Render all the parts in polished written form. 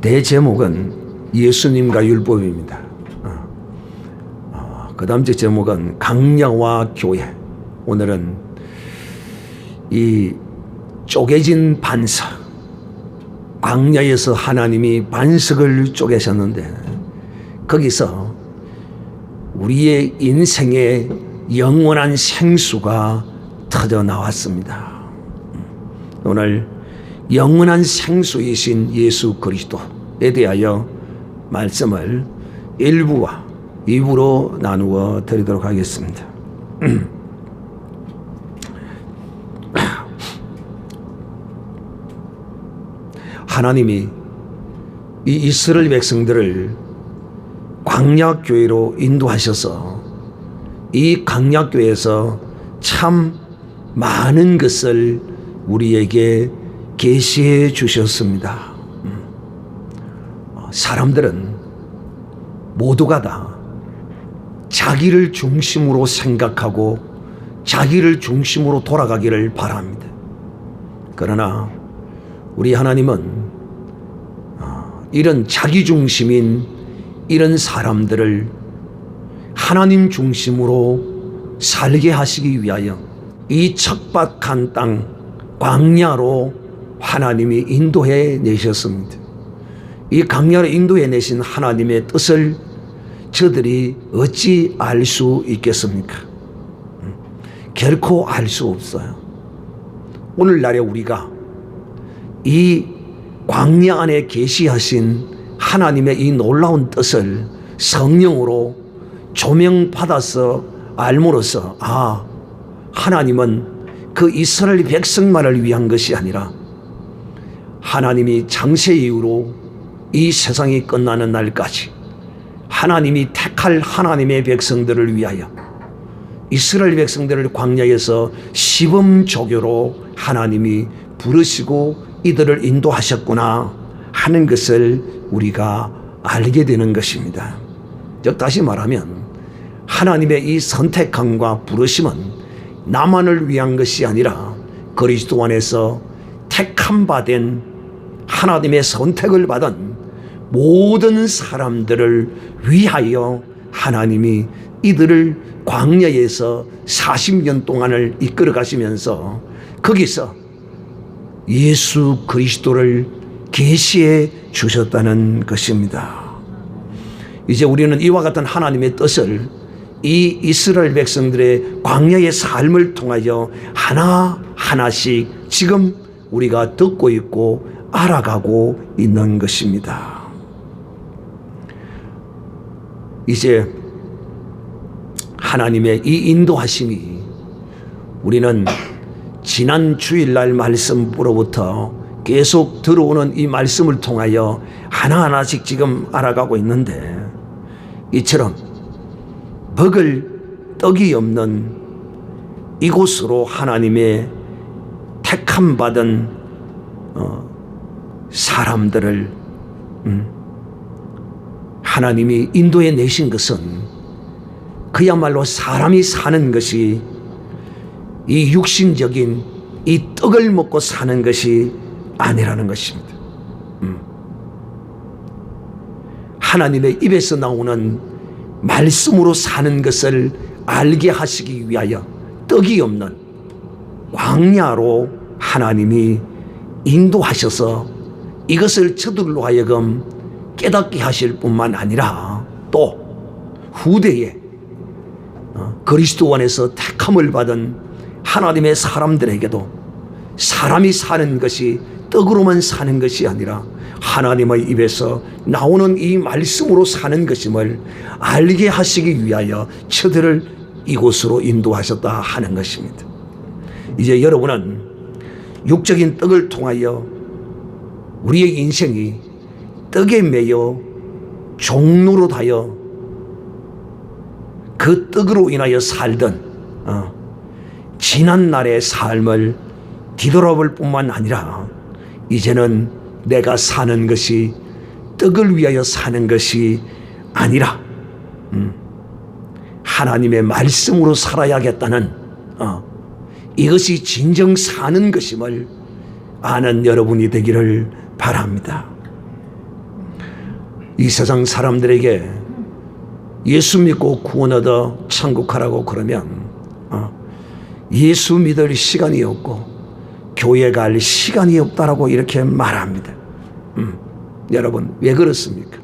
대제목은 예수님과 율법입니다. 그 다음 주 제목은 강야와 교회. 오늘은 이 쪼개진 반석, 광야에서 하나님이 반석을 쪼개셨는데 거기서 우리의 인생의 영원한 생수가 터져 나왔습니다. 오늘 영원한 생수이신 예수 그리스도에 대하여 말씀을 1부와 2부로 나누어 드리도록 하겠습니다. 하나님이 이 이스라엘 백성들을 광야교회로 인도하셔서 이 광야교회에서 참 많은 것을 우리에게 계시해 주셨습니다. 사람들은 모두가 다 자기를 중심으로 생각하고 자기를 중심으로 돌아가기를 바랍니다. 그러나 우리 하나님은 이런 자기 중심인 이런 사람들을 하나님 중심으로 살게 하시기 위하여 이 척박한 땅 광야로 하나님이 인도해 내셨습니다. 이 광야로 인도해 내신 하나님의 뜻을 저들이 어찌 알 수 있겠습니까? 결코 알 수 없어요. 오늘날에 우리가 이 광야 안에 계시하신 하나님의 이 놀라운 뜻을 성령으로 조명받아서 알므로써 하나님은 그 이스라엘 백성만을 위한 것이 아니라 하나님이 창세 이후로 이 세상이 끝나는 날까지 하나님이 택할 하나님의 백성들을 위하여 이스라엘 백성들을 광야에서 시범조교로 하나님이 부르시고 이들을 인도하셨구나 하는 것을 우리가 알게 되는 것입니다. 즉 다시 말하면 하나님의 이 선택함과 부르심은 나만을 위한 것이 아니라 그리스도 안에서 택함 받은 하나님의 선택을 받은 모든 사람들을 위하여 하나님이 이들을 광야에서 40년 동안을 이끌어 가시면서 거기서 예수 그리스도를 계시해 주셨다는 것입니다. 이제 우리는 이와 같은 하나님의 뜻을 이 이스라엘 백성들의 광야의 삶을 통하여 하나하나씩 지금 우리가 듣고 있고 알아가고 있는 것입니다. 이제 하나님의 이 인도하심이 우리는 지난 주일날 말씀으로부터 계속 들어오는 이 말씀을 통하여 하나하나씩 지금 알아가고 있는데 이처럼 먹을 떡이 없는 이곳으로 하나님의 택함 받은 사람들을 하나님이 인도해 내신 것은 그야말로 사람이 사는 것이 이 육신적인 이 떡을 먹고 사는 것이 아니라는 것입니다. 하나님의 입에서 나오는 말씀으로 사는 것을 알게 하시기 위하여 떡이 없는 광야로 하나님이 인도하셔서 이것을 저들로 하여금 깨닫게 하실 뿐만 아니라 또 후대에 그리스도 안에서 택함을 받은 하나님의 사람들에게도 사람이 사는 것이 떡으로만 사는 것이 아니라 하나님의 입에서 나오는 이 말씀으로 사는 것임을 알게 하시기 위하여 저들을 이곳으로 인도하셨다 하는 것입니다. 이제 여러분은 육적인 떡을 통하여 우리의 인생이 떡에 매여 종로로 하여 그 떡으로 인하여 살던 지난 날의 삶을 뒤돌아볼 뿐만 아니라 이제는 내가 사는 것이 떡을 위하여 사는 것이 아니라 하나님의 말씀으로 살아야겠다는 이것이 진정 사는 것임을 아는 여러분이 되기를 바랍니다. 이 세상 사람들에게 예수 믿고 구원 얻어 천국 가라고 그러면 예수 믿을 시간이 없고 교회 갈 시간이 없다라고 이렇게 말합니다. 여러분 왜 그렇습니까?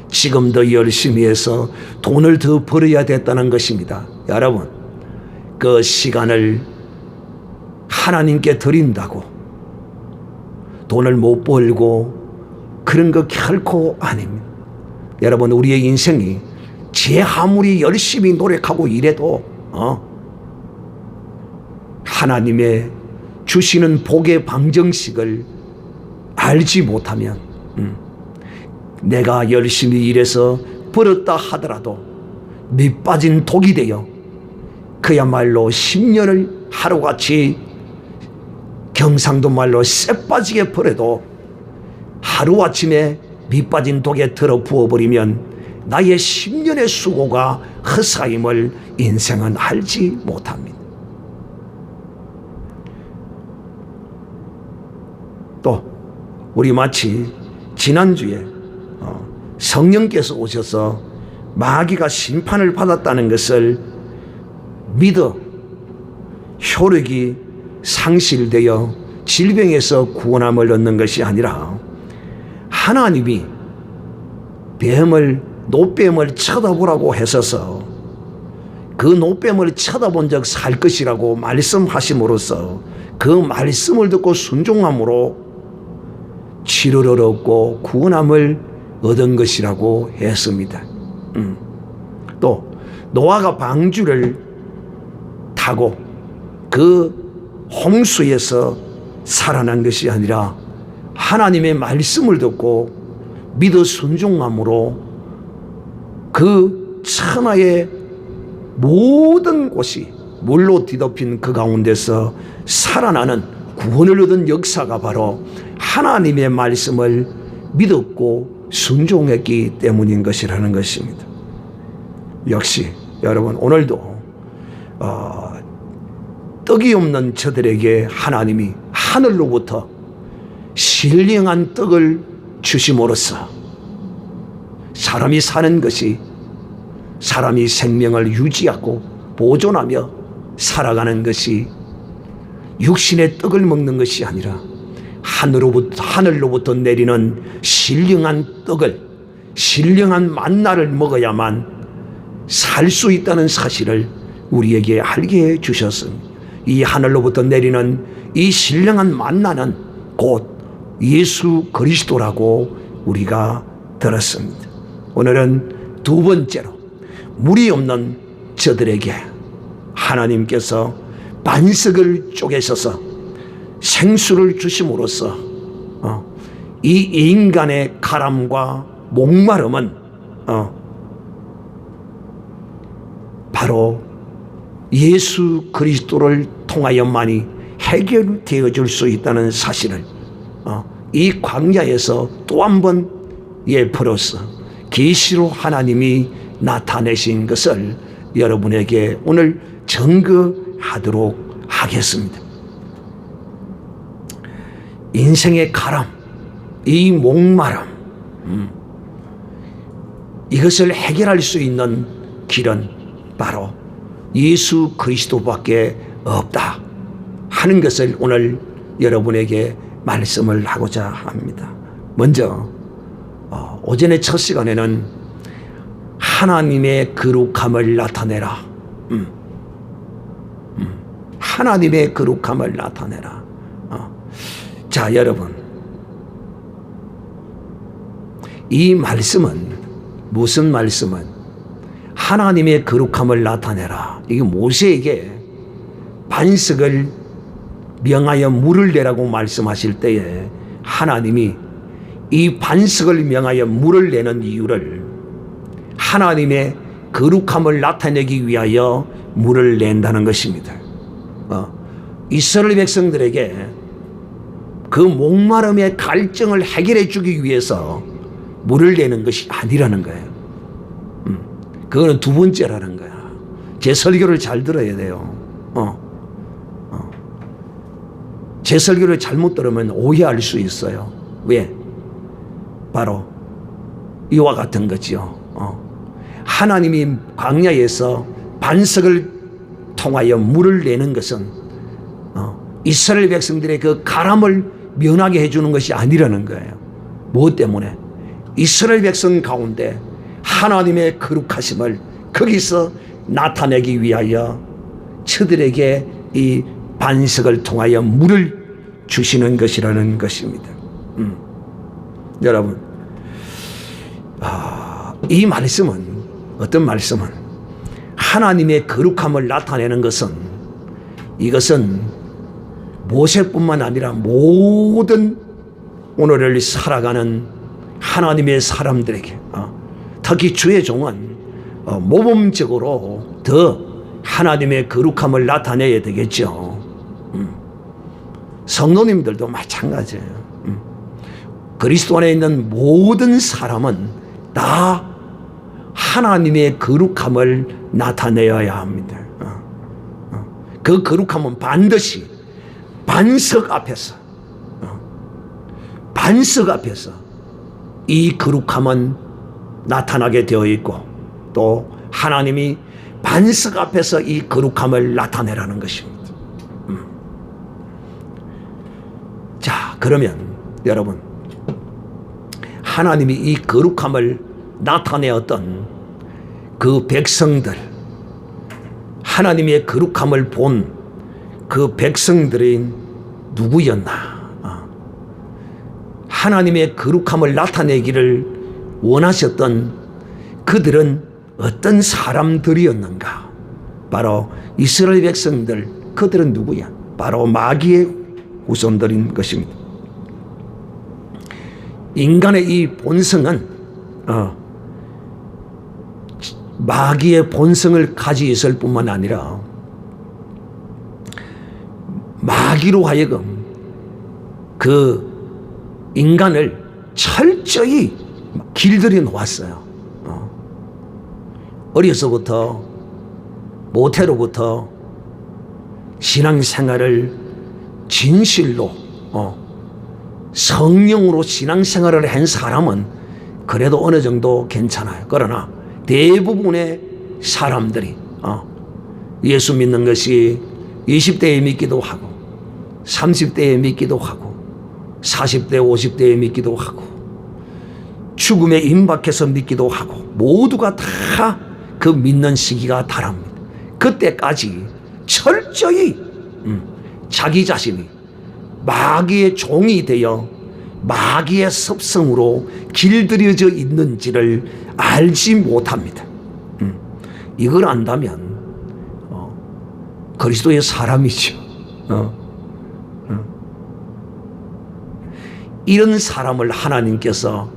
지금 더 열심히 해서 돈을 더 벌어야 됐다는 것입니다. 여러분 그 시간을 하나님께 드린다고 돈을 못 벌고 그런 거 결코 아닙니다. 여러분 우리의 인생이 제 아무리 열심히 노력하고 일해도 하나님의 주시는 복의 방정식을 알지 못하면 내가 열심히 일해서 벌었다 하더라도 밑빠진 독이 되어 그야말로 10년을 하루같이 경상도 말로 쎄빠지게 벌어도 하루아침에 밑빠진 독에 들어 부어버리면 나의 10년의 수고가 헛사임을 인생은 알지 못합니다. 또 우리 마치 지난주에 성령께서 오셔서 마귀가 심판을 받았다는 것을 믿어 효력이 상실되어 질병에서 구원함을 얻는 것이 아니라 하나님이 노뱀을 쳐다보라고 하셔서 그 노뱀을 쳐다본 적 살 것이라고 말씀하심으로써 그 말씀을 듣고 순종함으로 치료를 얻고 구원함을 얻은 것이라고 했습니다. 또 노아가 방주를 타고 그 홍수에서 살아난 것이 아니라 하나님의 말씀을 듣고 믿어 순종함으로 그 천하의 모든 곳이 물로 뒤덮인 그 가운데서 살아나는 구원을 얻은 역사가 바로 하나님의 말씀을 믿었고 순종했기 때문인 것이라는 것입니다. 역시 여러분 오늘도 떡이 없는 저들에게 하나님이 하늘로부터 신령한 떡을 주심으로써 사람이 사는 것이 사람이 생명을 유지하고 보존하며 살아가는 것이 육신의 떡을 먹는 것이 아니라 하늘로부터 내리는 신령한 떡을, 신령한 만나를 먹어야만 살 수 있다는 사실을 우리에게 알게 해 주셨습니다. 이 하늘로부터 내리는 이 신령한 만나는 곧 예수 그리스도라고 우리가 들었습니다. 오늘은 두 번째로 물이 없는 저들에게 하나님께서 반석을 쪼개셔서 생수를 주심으로써 이 인간의 가람과 목마름은 바로 예수 그리스도를 통하여만이 해결되어 줄 수 있다는 사실을 이 광야에서 또 한 번 예표로서 계시로 하나님이 나타내신 것을 여러분에게 오늘 증거하도록 하겠습니다. 인생의 가람, 이 목마름, 이것을 해결할 수 있는 길은 바로 예수 그리스도밖에 없다 하는 것을 오늘 여러분에게 말씀을 하고자 합니다. 먼저 오전의 첫 시간에는 하나님의 거룩함을 나타내라. 하나님의 거룩함을 나타내라. 자, 여러분, 이 말씀은 무슨 말씀은 하나님의 거룩함을 나타내라. 이게 모세에게 반석을 명하여 물을 내라고 말씀하실 때에 하나님이 이 반석을 명하여 물을 내는 이유를 하나님의 거룩함을 나타내기 위하여 물을 낸다는 것입니다. 이스라엘 백성들에게 그 목마름의 갈증을 해결해 주기 위해서 물을 내는 것이 아니라는 거예요. 그거는 두 번째라는 거야. 제 설교를 잘 들어야 돼요. 제 설교를 잘못 들으면 오해할 수 있어요. 왜? 바로 이와 같은 거지요. 하나님이 광야에서 반석을 통하여 물을 내는 것은 이스라엘 백성들의 그 가람을 면하게 해주는 것이 아니라는 거예요. 무엇 때문에? 이스라엘 백성 가운데 하나님의 거룩하심을 거기서 나타내기 위하여 저들에게 이 반석을 통하여 물을 주시는 것이라는 것입니다. 여러분, 이 말씀은 어떤 말씀은 하나님의 거룩함을 나타내는 것은 이것은 모세뿐만 아니라 모든 오늘을 살아가는 하나님의 사람들에게 특히 주의 종은 모범적으로 더 하나님의 거룩함을 나타내야 되겠죠. 성도님들도 마찬가지예요. 그리스도 안에 있는 모든 사람은 다 하나님의 거룩함을 나타내어야 합니다. 그 거룩함은 반드시 반석 앞에서 이 거룩함은 나타나게 되어 있고 또 하나님이 반석 앞에서 이 거룩함을 나타내라는 것입니다. 자, 그러면 여러분, 하나님이 이 거룩함을 나타내었던 그 백성들, 하나님의 거룩함을 본 그 백성들이 누구였나? 하나님의 거룩함을 나타내기를 원하셨던 그들은 어떤 사람들이었는가? 바로 이스라엘 백성들, 그들은 누구야? 바로 마귀의 후손들인 것입니다. 인간의 이 본성은 마귀의 본성을 가지고 있을 뿐만 아니라 마귀로 하여금 그 인간을 철저히 길들여 놓았어요. 어려서부터 모태로부터 신앙생활을 진실로 성령으로 신앙생활을 한 사람은 그래도 어느 정도 괜찮아요. 그러나 대부분의 사람들이 예수 믿는 것이 20대에 믿기도 하고 30대에 믿기도 하고 40대 50대에 믿기도 하고 죽음에 임박해서 믿기도 하고 모두가 다 그 믿는 시기가 다릅니다. 그때까지 철저히 자기 자신이 마귀의 종이 되어 마귀의 습성으로 길들여져 있는지를 알지 못합니다. 이걸 안다면 그리스도의 사람이죠. 이런 사람을 하나님께서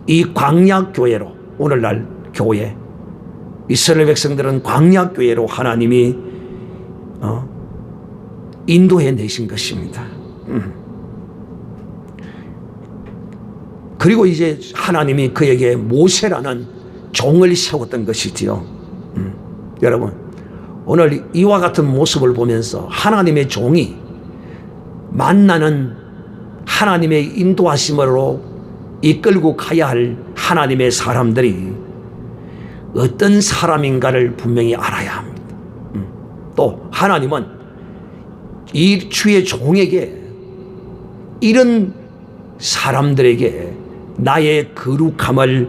이 광야교회로, 오늘날 교회, 이스라엘 백성들은 광야교회로 하나님이 인도해 내신 것입니다. 그리고 이제 하나님이 그에게 모세라는 종을 세웠던 것이지요. 여러분, 오늘 이와 같은 모습을 보면서 하나님의 종이 만나는 하나님의 인도하심으로 이끌고 가야 할 하나님의 사람들이 어떤 사람인가를 분명히 알아야 합니다. 또 하나님은 이 주의 종에게 이런 사람들에게 나의 거룩함을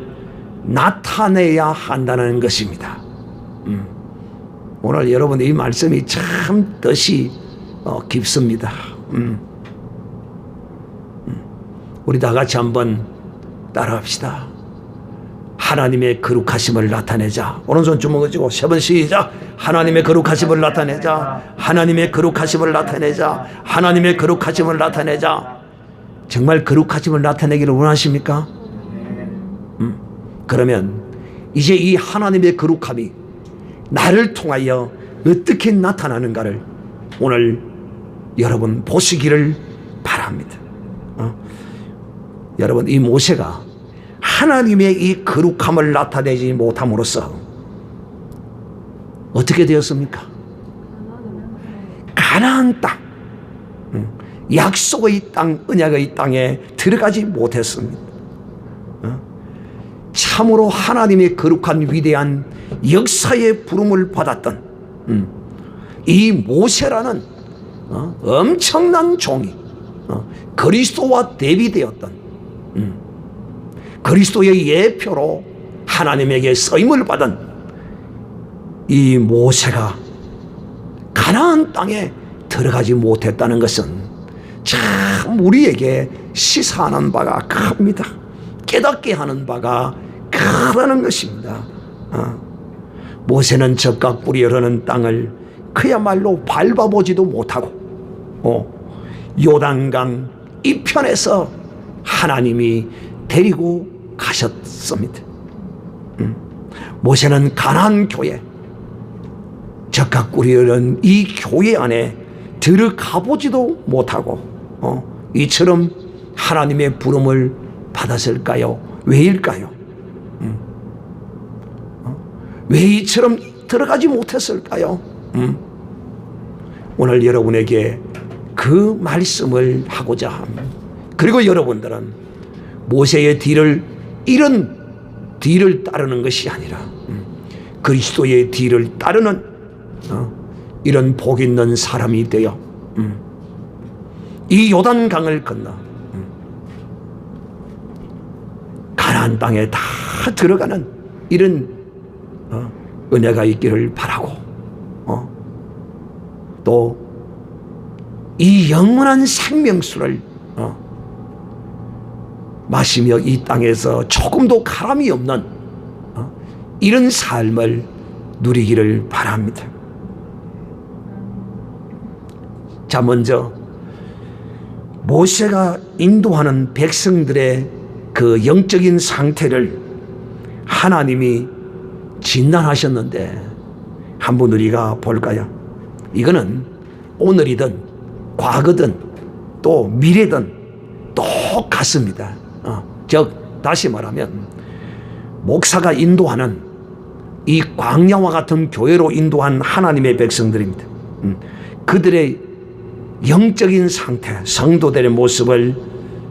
나타내야 한다는 것입니다. 오늘 여러분 이 말씀이 참 뜻이 깊습니다. 우리 다 같이 한번 따라합시다. 하나님의 거룩하심을 나타내자. 오른손 주먹을 쥐고 세 번 시작. 하나님의 거룩하심을 나타내자. 하나님의 거룩하심을 나타내자. 하나님의 거룩하심을 나타내자. 정말 거룩하심을 나타내기를 원하십니까? 그러면 이제 이 하나님의 거룩함이 나를 통하여 어떻게 나타나는가를 오늘 여러분 보시기를 바랍니다. 여러분, 이 모세가 하나님의 이 거룩함을 나타내지 못함으로써 어떻게 되었습니까? 가나안 땅, 약속의 땅, 언약의 땅에 들어가지 못했습니다. 참으로 하나님의 거룩한 위대한 역사의 부름을 받았던 이 모세라는 엄청난 종이 그리스도와 대비되었던 그리스도의 예표로 하나님에게 쓰임을 받은 이 모세가 가나안 땅에 들어가지 못했다는 것은 참 우리에게 시사하는 바가 큽니다. 깨닫게 하는 바가 크다는 것입니다. 모세는 적과 꿀이 흐르는 땅을 그야말로 밟아보지도 못하고 요단강 이편에서 하나님이 데리고 가셨습니다. 모세는 가나안 교회, 적과 꿀이 흐르는 이 교회 안에 들어가 보지도 못하고 이처럼 하나님의 부름을 받았을까요? 왜일까요? 왜 이처럼 들어가지 못했을까요? 오늘 여러분에게 그 말씀을 하고자 합니다. 그리고 여러분들은 모세의 뒤를 이런 뒤를 따르는 것이 아니라 그리스도의 뒤를 따르는 이런 복 있는 사람이 되어 이 요단강을 건너 가나안 땅에 다 들어가는 이런 은혜가 있기를 바라고 또 이 영원한 생명수를 마시며 이 땅에서 조금도 가람이 없는 이런 삶을 누리기를 바랍니다. 자, 먼저 모세가 인도하는 백성들의 그 영적인 상태를 하나님이 진단하셨는데 한번 우리가 볼까요? 이거는 오늘이든 과거든 또 미래든 똑같습니다. 즉 다시 말하면 목사가 인도하는 이 광야와 같은 교회로 인도한 하나님의 백성들입니다. 그들의 영적인 상태, 성도들의 모습을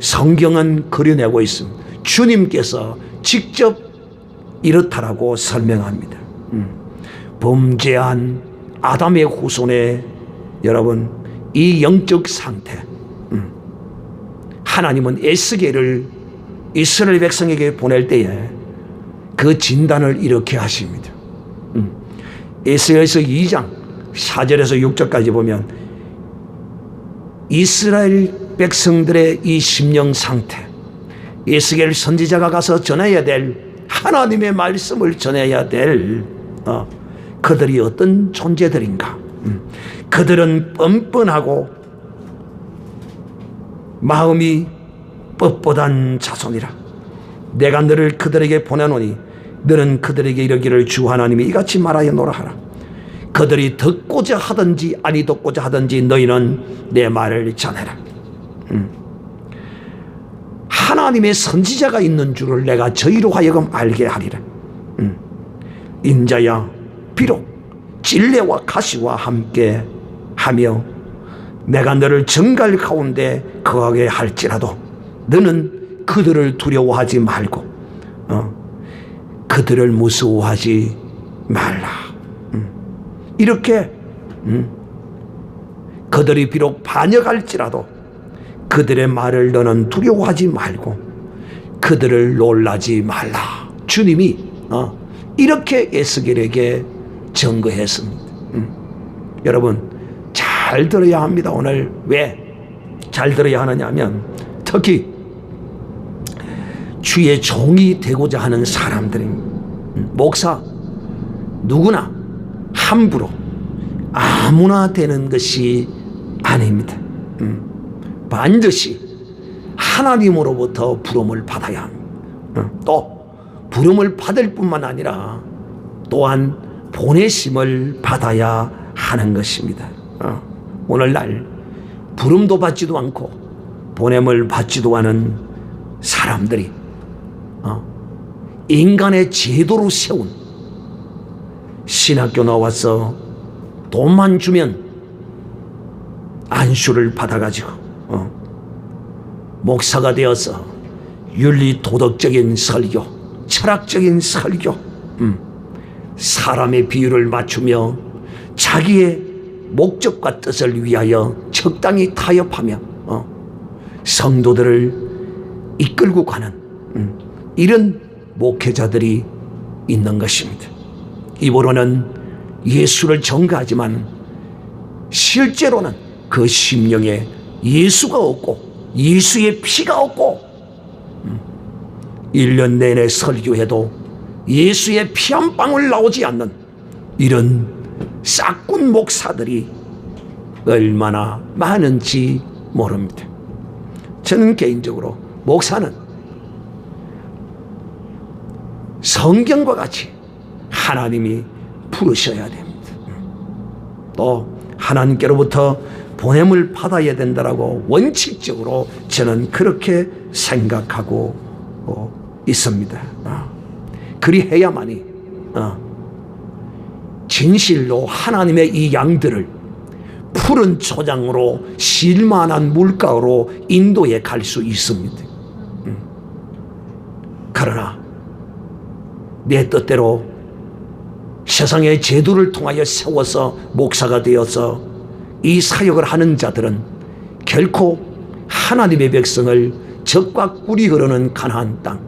성경은 그려내고 있습니다. 주님께서 직접 이렇다라고 설명합니다. 범죄한 아담의 후손의 여러분 이 영적 상태, 하나님은 에스겔을 이스라엘 백성에게 보낼 때에 그 진단을 이렇게 하십니다. 에스겔서 2장 4절에서 6절까지 보면 이스라엘 백성들의 이 심령 상태, 에스겔 선지자가 가서 전해야 될 하나님의 말씀을 전해야 될 그들이 어떤 존재들인가. 그들은 뻔뻔하고 마음이 뻣뻣한 자손이라. 내가 너를 그들에게 보내노니 너는 그들에게 이르기를 주 하나님이 이같이 말하여 노라 하라. 그들이 듣고자 하든지 아니 듣고자 하든지 너희는 내 말을 전해라. 하나님의 선지자가 있는 줄을 내가 저희로 하여금 알게 하리라. 인자야 비록 진레와 가시와 함께 하며 내가 너를 정갈 가운데 거하게 할지라도 너는 그들을 두려워하지 말고 그들을 무서워하지 말라. 이렇게 그들이 비록 반역할지라도 그들의 말을 너는 두려워하지 말고 그들을 놀라지 말라. 주님이 이렇게 에스겔에게 증거했습니다. 여러분 잘 들어야 합니다. 오늘 왜 잘 들어야 하느냐 하면 특히 주의 종이 되고자 하는 사람들입니다. 목사 누구나 함부로 아무나 되는 것이 아닙니다. 반드시 하나님으로부터 부름을 받아야 합니다. 또 부름을 받을 뿐만 아니라 또한 보내심을 받아야 하는 것입니다. 오늘날 부름도 받지도 않고 보냄을 받지도 않은 사람들이 인간의 제도로 세운 신학교 나와서 돈만 주면 안수를 받아가지고 목사가 되어서 윤리 도덕적인 설교, 철학적인 설교, 사람의 비유를 맞추며 자기의 목적과 뜻을 위하여 적당히 타협하며 성도들을 이끌고 가는 이런 목회자들이 있는 것입니다. 입으로는 예수를 전가하지만 실제로는 그 심령에 예수가 없고 예수의 피가 없고 1년 내내 설교해도 예수의 피 한 방울 나오지 않는 이런 싹군 목사들이 얼마나 많은지 모릅니다. 저는 개인적으로 목사는 성경과 같이 하나님이 부르셔야 됩니다. 또 하나님께로부터 보냄을 받아야 된다라고 원칙적으로 저는 그렇게 생각하고 있습니다. 그리해야만이 진실로 하나님의 이 양들을 푸른 초장으로 실만한 물가로 인도에 갈 수 있습니다. 그러나 내 뜻대로 세상의 제도를 통하여 세워서 목사가 되어서 이 사역을 하는 자들은 결코 하나님의 백성을 적과 꿀이 흐르는 가나안 땅,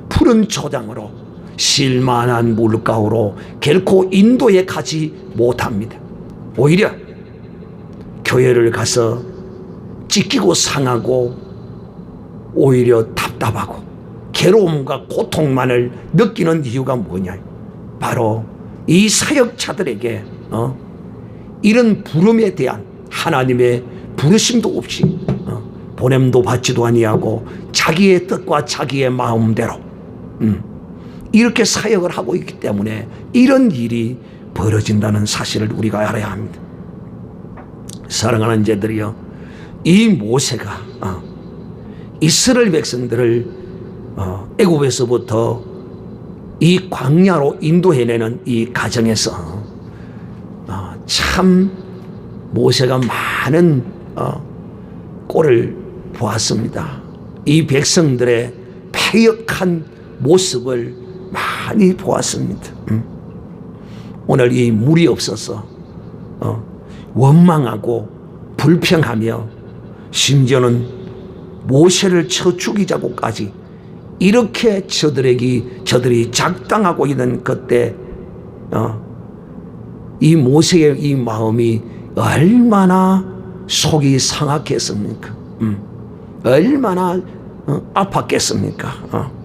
푸른 초장으로 실만한 물가로 결코 인도에 가지 못합니다. 오히려 교회를 가서 찢기고 상하고 오히려 답답하고 괴로움과 고통만을 느끼는 이유가 뭐냐? 바로 이 사역자들에게 이런 부름에 대한 하나님의 부르심도 없이 보냄도 받지도 아니하고 자기의 뜻과 자기의 마음대로 이렇게 사역을 하고 있기 때문에 이런 일이 벌어진다는 사실을 우리가 알아야 합니다. 사랑하는 자들이여, 이 모세가 이스라엘 백성들을 애굽에서부터 이 광야로 인도해내는 이 과정에서 참 모세가 많은 꼴을 보았습니다. 이 백성들의 패역한 모습을 많이 보았습니다. 오늘 이 물이 없어서 원망하고 불평하며 심지어는 모세를 쳐 죽이자고까지 이렇게 저들이 작당하고 있는 그때 이 모세의 이 마음이 얼마나 속이 상하겠습니까? 얼마나 아팠겠습니까?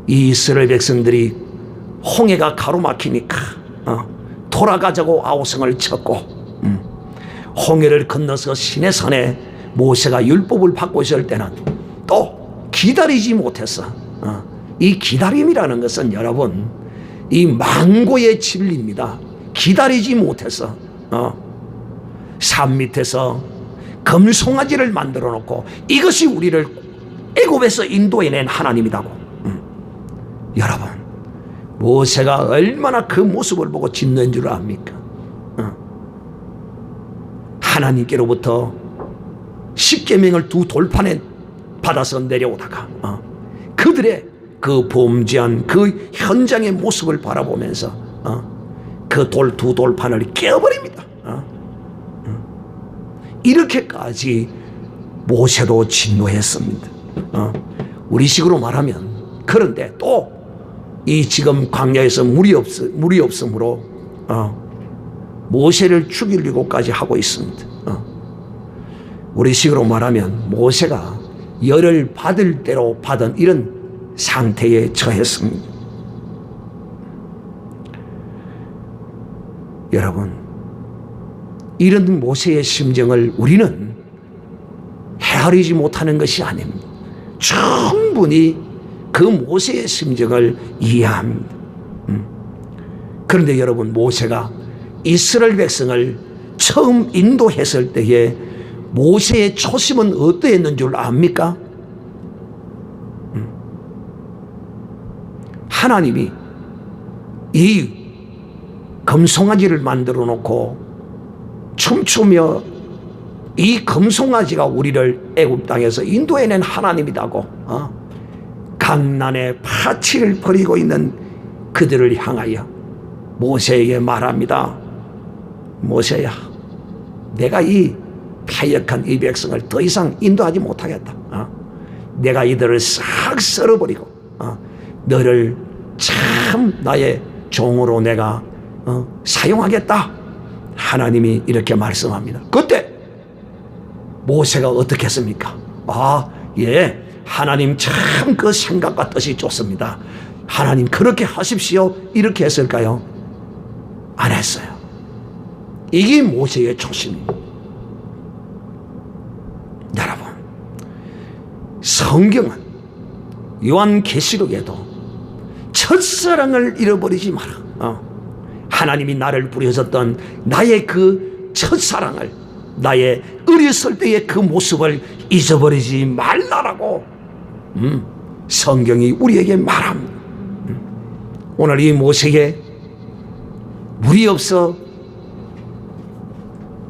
이 이스라엘 백성들이 홍해가 가로막히니까 돌아가자고 아우성을 쳤고 홍해를 건너서 시내산에 모세가 율법을 받고 있을 때는 또 기다리지 못했어. 이 기다림이라는 것은 여러분 이 망고의 진리입니다. 기다리지 못해서 산 밑에서 금송아지를 만들어 놓고 이것이 우리를 애굽에서 인도해낸 하나님이라고. 여러분 모세가 얼마나 그 모습을 보고 짓는 줄 압니까? 하나님께로부터 십계명을 두 돌판에 받아서 내려오다가 그들의 그 범죄한 그 현장의 모습을 바라보면서 그 두 돌판을 깨어버립니다. 이렇게까지 모세도 진노했습니다. 우리식으로 말하면 그런데 또 이 지금 광야에서 물이 없으므로 모세를 죽이려고까지 하고 있습니다. 우리식으로 말하면 모세가 열을 받을 대로 받은 이런 상태에 처했습니다. 여러분, 이런 모세의 심정을 우리는 헤아리지 못하는 것이 아닙니다. 충분히 그 모세의 심정을 이해합니다. 그런데 여러분, 모세가 이스라엘 백성을 처음 인도했을 때에 모세의 초심은 어떠했는 줄 압니까? 하나님이 이 금송아지를 만들어 놓고 춤추며 이 금송아지가 우리를 애굽 땅에서 인도해낸 하나님이라고 광란의 파치를 벌이고 있는 그들을 향하여 모세에게 말합니다. 모세야, 내가 이 패역한 이 백성을 더 이상 인도하지 못하겠다. 내가 이들을 싹 썰어버리고 너를 참 나의 종으로 내가 사용하겠다. 하나님이 이렇게 말씀합니다. 그때 모세가 어떻게 했습니까? 예, 하나님 참 그 생각과 뜻이 좋습니다. 하나님 그렇게 하십시오. 이렇게 했을까요? 안 했어요. 이게 모세의 초심입니다. 여러분, 성경은 요한계시록에도 첫사랑을 잃어버리지 마라. 하나님이 나를 부르셨던 나의 그 첫사랑을, 나의 어렸을 때의 그 모습을 잊어버리지 말라라고 성경이 우리에게 말합니다. 오늘 이 모세에게 물이 없어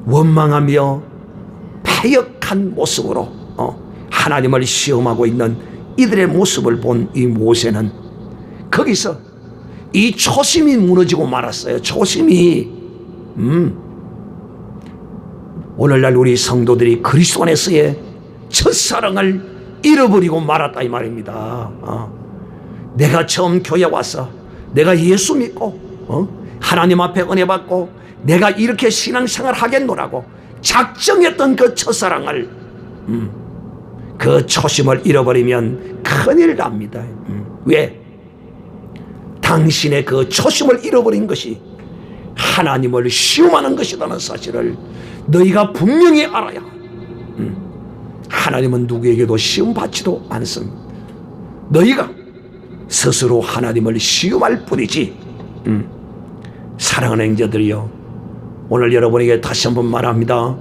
원망하며 패역한 모습으로 하나님을 시험하고 있는 이들의 모습을 본 이 모세는 거기서 이 초심이 무너지고 말았어요. 초심이 오늘날 우리 성도들이 그리스도 안에서의 첫사랑을 잃어버리고 말았다 이 말입니다. 내가 처음 교회 와서 내가 예수 믿고 하나님 앞에 은혜 받고 내가 이렇게 신앙생활 하겠노라고 작정했던 그 첫사랑을 그 초심을 잃어버리면 큰일 납니다. 왜? 당신의 그 초심을 잃어버린 것이 하나님을 시험하는 것이라는 사실을 너희가 분명히 알아야. 하나님은 누구에게도 시험받지도 않습니다. 너희가 스스로 하나님을 시험할 뿐이지. 사랑하는 형제들이여, 오늘 여러분에게 다시 한번 말합니다.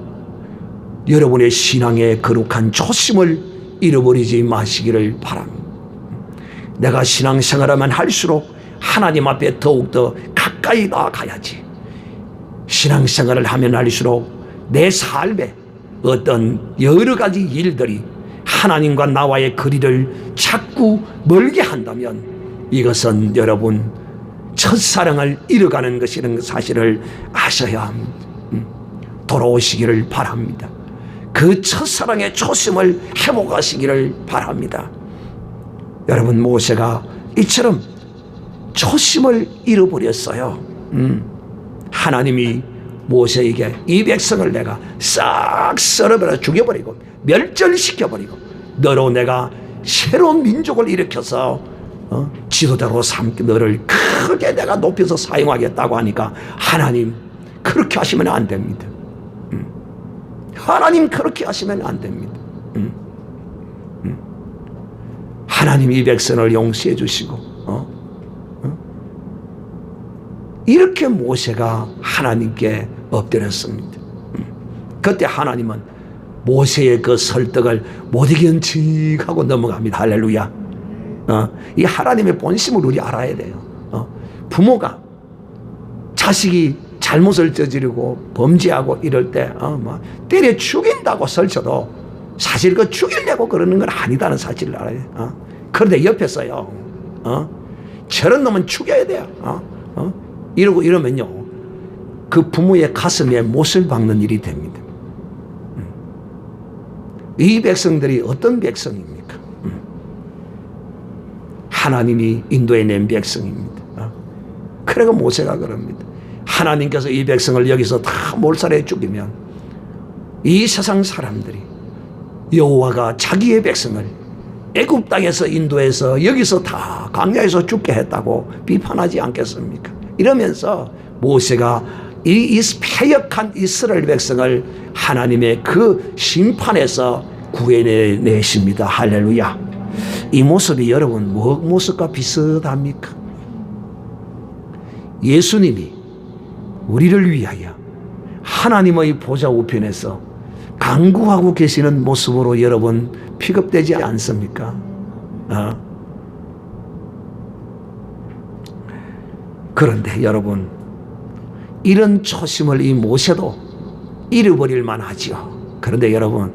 여러분의 신앙의 거룩한 초심을 잃어버리지 마시기를 바랍니다. 내가 신앙생활하면 할수록 하나님 앞에 더욱더 가까이 나아가야지. 신앙생활을 하면 할수록 내 삶에 어떤 여러 가지 일들이 하나님과 나와의 거리를 자꾸 멀게 한다면 이것은 여러분 첫사랑을 잃어가는 것이라는 사실을 아셔야 합니다. 돌아오시기를 바랍니다. 그 첫사랑의 초심을 회복하시기를 바랍니다. 여러분, 모세가 이처럼 초심을 잃어버렸어요. 하나님이 모세에게 이 백성을 내가 싹 썰어버려 죽여버리고 멸절시켜버리고 너로 내가 새로운 민족을 일으켜서 지도자로 삼기 너를 크게 내가 높여서 사용하겠다고 하니까 하나님 그렇게 하시면 안 됩니다. 하나님 그렇게 하시면 안 됩니다. 하나님 이 백성을 용서해 주시고 이렇게 모세가 하나님께 엎드렸습니다. 그때 하나님은 모세의 그 설득을 못 이겨치고 넘어갑니다. 할렐루야. 이 하나님의 본심을 우리 알아야 돼요. 부모가 자식이 잘못을 저지르고 범죄하고 이럴 때 때려 죽인다고 설쳐도 사실 그 죽이려고 그러는 건 아니다는 사실을 알아야 돼요. 그런데 옆에서요, 저런 놈은 죽여야 돼요. 이러고 이러면요, 그 부모의 가슴에 못을 박는 일이 됩니다. 이 백성들이 어떤 백성입니까? 하나님이 인도해낸 백성입니다. 그래가 모세가 그럽니다. 하나님께서 이 백성을 여기서 다 몰살해 죽이면 이 세상 사람들이 여호와가 자기의 백성을 애굽 땅에서 인도해서 여기서 다 광야에서 죽게 했다고 비판하지 않겠습니까? 이러면서 모세가 이 패역한 이스라엘 백성을 하나님의 그 심판에서 구해내십니다. 할렐루야. 이 모습이 여러분 뭐 모습과 비슷합니까? 예수님이 우리를 위하여 하나님의 보좌 우편에서 간구하고 계시는 모습으로 여러분 픽업되지 않습니까? 그런데 여러분, 이런 초심을 이 모세도 잃어버릴 만하지요. 그런데 여러분,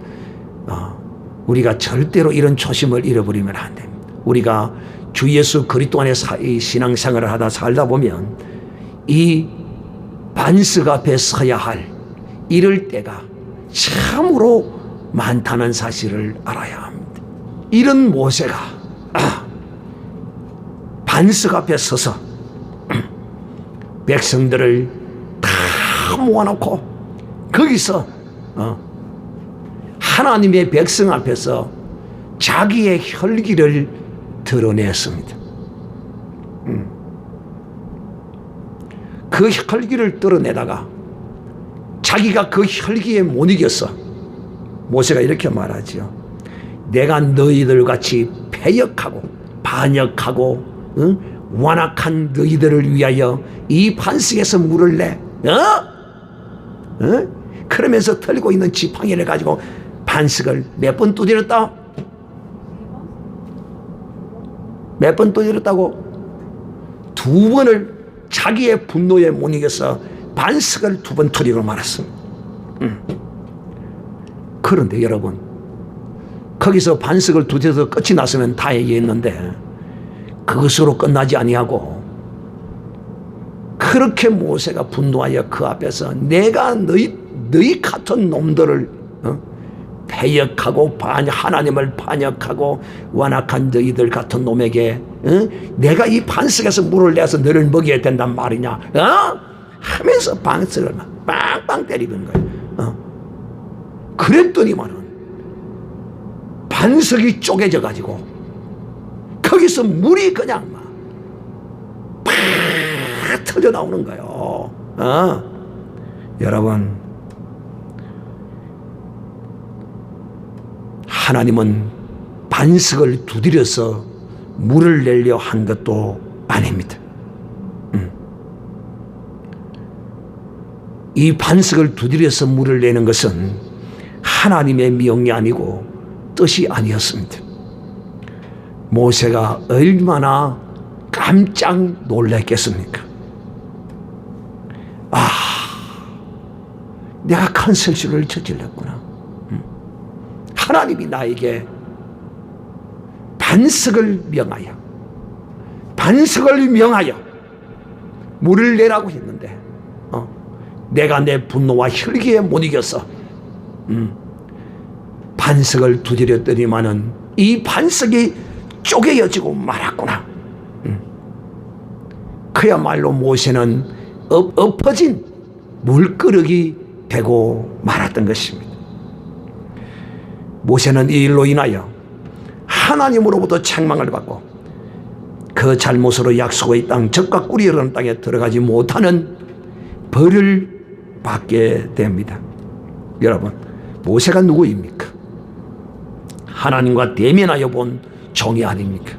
우리가 절대로 이런 초심을 잃어버리면 안 됩니다. 우리가 주 예수 그리스도 안에 이 신앙생활을 하다 살다 보면 이 반석 앞에 서야 할 이럴 때가 참으로 많다는 사실을 알아야 합니다. 이런 모세가 반석 앞에 서서 백성들을 다 모아놓고 거기서 하나님의 백성 앞에서 자기의 혈기를 드러냈습니다. 그 혈기를 드러내다가 자기가 그 혈기에 못 이겼어. 모세가 이렇게 말하지요. 내가 너희들 같이 패역하고 반역하고 완악한 너희들을 위하여 이 반석에서 물을 내. 그러면서 털고 있는 지팡이를 가지고 반석을 몇 번 두드렸다? 몇 번 두드렸다고? 2번을 자기의 분노에 못 이겨서 반석을 2번 터리고 말았습니다. 그런데 여러분, 거기서 반석을 두드려서 끝이 났으면 다행이었는데 그것으로 끝나지 아니하고 그렇게 모세가 분노하여 그 앞에서 내가 너희 같은 놈들을 패역하고 하나님을 반역하고 완악한 너희들 같은 놈에게 내가 이 반석에서 물을 내서 너를 먹여야 된단 말이냐 하면서 반석을 빵빵 때리는 거예요. 그랬더니만은 반석이 쪼개져 가지고 거기서 물이 그냥 막 터져 나오는 거예요. 여러분, 하나님은 반석을 두드려서 물을 내려 한 것도 아닙니다. 이 반석을 두드려서 물을 내는 것은 하나님의 명이 아니고 뜻이 아니었습니다. 모세가 얼마나 깜짝 놀랐겠습니까? 내가 큰 실수를 저질렀구나. 하나님이 나에게 반석을 명하여 물을 내라고 했는데 내가 내 분노와 혈기에 못 이겨서 반석을 두드렸더니만은 이 반석이 쪼개어지고 말았구나. 그야말로 모세는 엎어진 물그릇이 되고 말았던 것입니다. 모세는 이 일로 인하여 하나님으로부터 책망을 받고 그 잘못으로 약속의 땅 젖과 꿀이 흐르는 땅에 들어가지 못하는 벌을 받게 됩니다. 여러분, 모세가 누구입니까? 하나님과 대면하여 본 종이 아닙니까?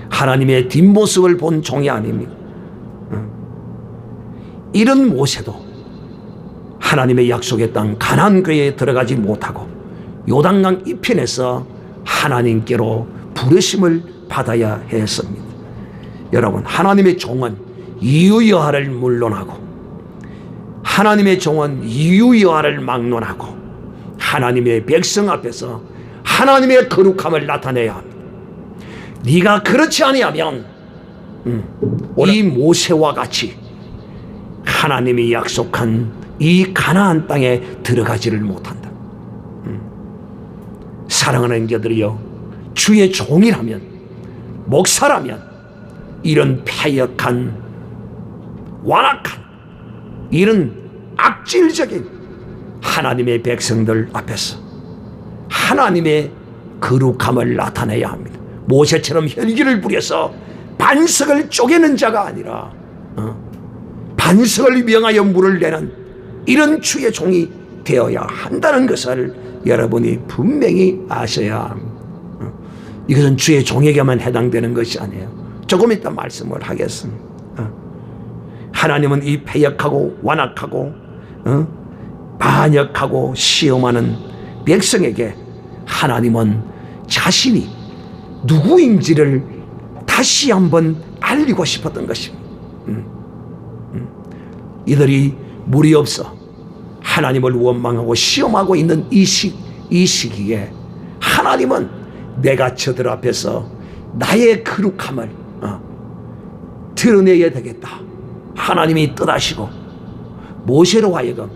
하나님의 뒷모습을 본 종이 아닙니까? 이런 모세도 하나님의 약속의 땅 가나안 교회에 들어가지 못하고 요단강 이편에서 하나님께로 부르심을 받아야 했습니다. 여러분, 하나님의 종은 이유여하를 물론하고 하나님의 종은 이유여하를 막론하고 하나님의 백성 앞에서 하나님의 거룩함을 나타내야 합니다. 네가 그렇지 아니하면 이 모세와 같이 하나님이 약속한 이 가나안 땅에 들어가지를 못한다. 사랑하는 자들이여, 주의 종이라면, 목사라면 이런 패역한 완악한 이런 악질적인 하나님의 백성들 앞에서 하나님의 거룩함을 나타내야 합니다. 모세처럼 혈기를 부려서 반석을 쪼개는 자가 아니라 반석을 명하여 물을 내는 이런 주의 종이 되어야 한다는 것을 여러분이 분명히 아셔야 합니다. 이것은 주의 종에게만 해당되는 것이 아니에요. 조금 이따 말씀을 하겠습니다. 하나님은 이 패역하고 완악하고 반역하고 시험하는 백성에게 하나님은 자신이 누구인지를 다시 한번 알리고 싶었던 것입니다. 이들이 물이 없어 하나님을 원망하고 시험하고 있는 이 시기에 하나님은 내가 저들 앞에서 나의 거룩함을 드러내야 되겠다. 하나님이 뜻하시고 모세로 하여금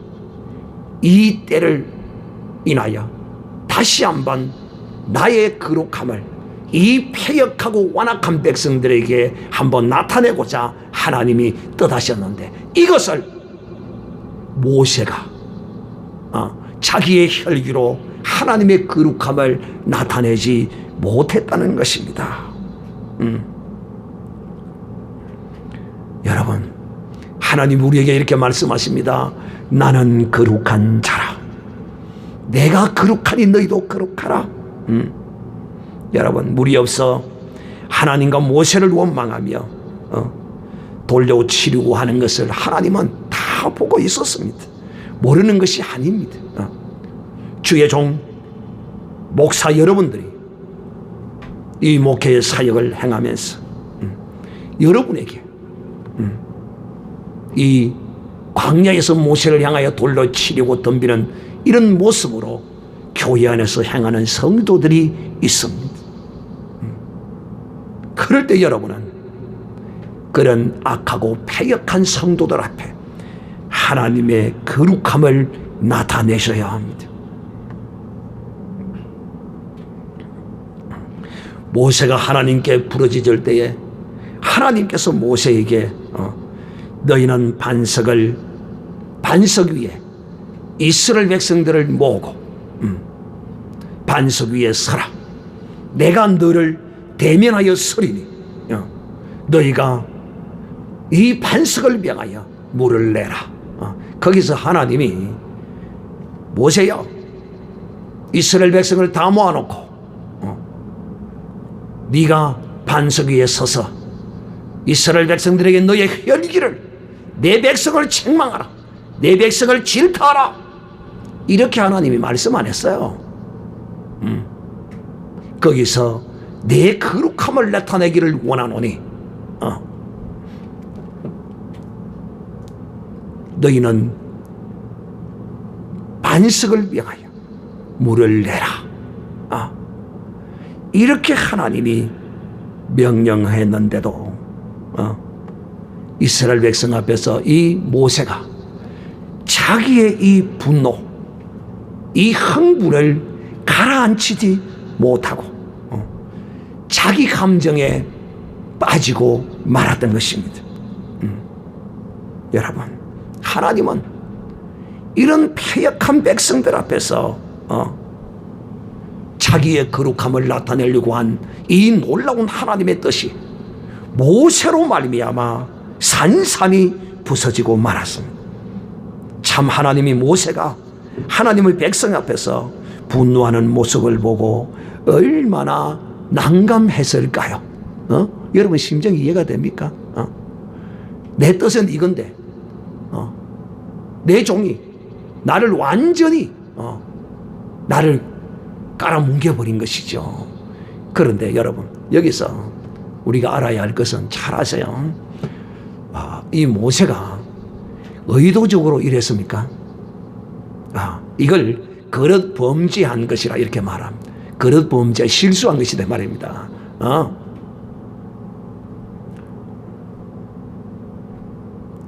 이 때를 인하여 다시 한번 나의 거룩함을 이 패역하고 완악한 백성들에게 한번 나타내고자 하나님이 뜻하셨는데, 이것을 모세가 자기의 혈기로 하나님의 거룩함을 나타내지 못했다는 것입니다. 여러분, 하나님 우리에게 이렇게 말씀하십니다. 나는 거룩한 자라. 내가 거룩하니 너희도 거룩하라. 여러분, 무리 없어 하나님과 모세를 원망하며 돌려치려고 하는 것을 하나님은 다 보고 있었습니다. 모르는 것이 아닙니다. 주의 종 목사 여러분들이 이 목회의 사역을 행하면서 여러분에게 이 광야에서 모세를 향하여 돌로 치려고 덤비는 이런 모습으로 교회 안에서 행하는 성도들이 있습니다. 그럴 때 여러분은 그런 악하고 패역한 성도들 앞에 하나님의 거룩함을 나타내셔야 합니다. 모세가 하나님께 부르짖을 때에 하나님께서 모세에게 너희는 반석 위에 이스라엘 백성들을 모으고 반석 위에 서라. 내가 너를 대면하여 서리니 너희가 이 반석을 명하여 물을 내라. 거기서 하나님이 모세여, 이스라엘 백성을 다 모아놓고 네가 반석 위에 서서 이스라엘 백성들에게 너의 혈기를, 내 백성을 책망하라, 내 백성을 질타하라, 이렇게 하나님이 말씀 안 했어요. 거기서 내 거룩함을 나타내기를 원하노니 너희는 반석을 명하여 물을 내라. 이렇게 하나님이 명령했는데도 이스라엘 백성 앞에서 이 모세가 자기의 이 분노, 이 흥분을 가라앉히지 못하고 자기 감정에 빠지고 말았던 것입니다. 여러분, 하나님은 이런 패역한 백성들 앞에서 자기의 거룩함을 나타내려고 한 이 놀라운 하나님의 뜻이 모세로 말미암아 산산이 부서지고 말았습니다. 참 하나님이 모세가 하나님의 백성 앞에서 분노하는 모습을 보고 얼마나 난감했을까요? 여러분 심정이 이해가 됩니까? 내 뜻은 이건데 내 종이 나를 완전히 나를 깔아뭉개버린 것이죠. 그런데 여러분, 여기서 우리가 알아야 할 것은 잘 아세요. 이 모세가 의도적으로 이랬습니까? 이걸 그릇 범죄한 것이라 이렇게 말합니다. 그릇 범죄, 실수한 것이다 말입니다.